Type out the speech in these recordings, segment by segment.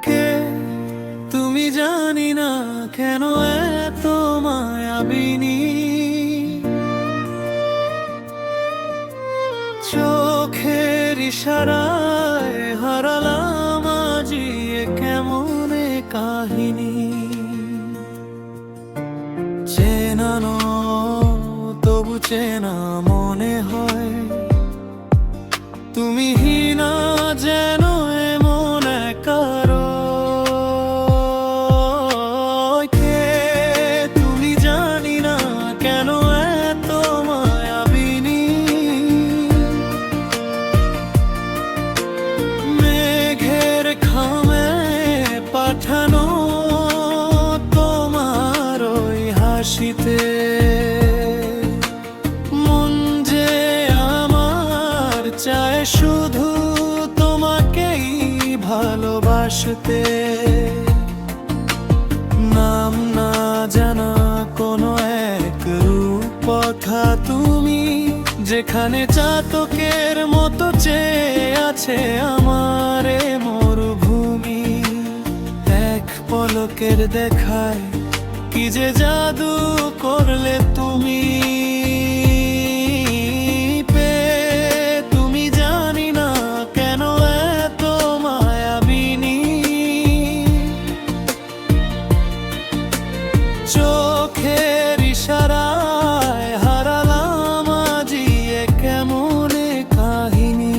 কে তুমি, জানি না কেন এত মায়াবিনী, চোখের ইশারায় হারালাম আজি এ কেমন এ কাহিনী। চেনানো তবু চেনা মনে হয়, তুমি হীনা যেন এমন কারো। কে তুমি, জানি না কেন এত মায়াবিনী, মেঘের খামে পাঠানো তোমার ওই হাসিতে, মন যে আমার চায় শুধু তোমাকেই ভালোবাসতে। নাম না জানা কোনো এক রূপকথা তুমি, যেখানে চাতকের মতো চেয়ে আছে আমার এ মরুভূমি। এক পলকের দেখায় কি যে জাদু করলে তুমি, তুমি জানি না কেন এত মায়াবিনী, চোখের ইশারায় হারালাম আজি এ কেমন এ কাহিনী।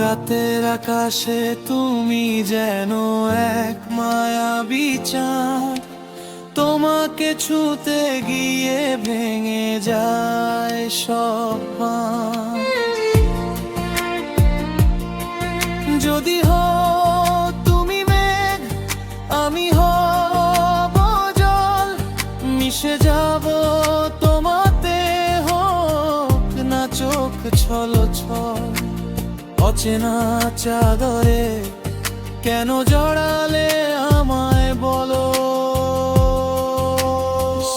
রাতের আকাশে তুমি যেন এক মায়াবী চাঁদ, তোমাকে ছুতে গিয়ে ভেঙে যায় সব বাঁধ। যদি হও তুমি মেঘ, আমি হব জল, মিশে যাব তোমাতে, হোক না চোখ ছলছল। অচেনা চাদরে কেন জড়ালে আমায় বলো,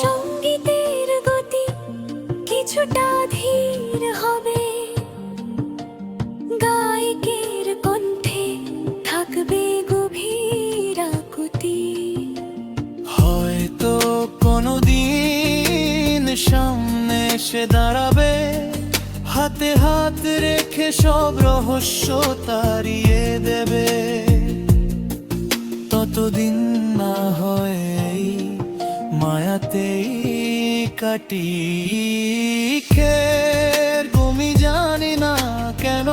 সঙ্গীতের গতি কিছুটা ধীর হবে, গায়কের কণ্ঠে থাকবে গভীর আকুতি। হয়তো কোনোদিন সামনে এসে দাঁড়াবে, হাতে হাত রেখে সব রহস্য তাড়িয়ে দেবে। ততদিন না হয় এই মায়াতেই কাটি। কে তুমি, জানি না কেন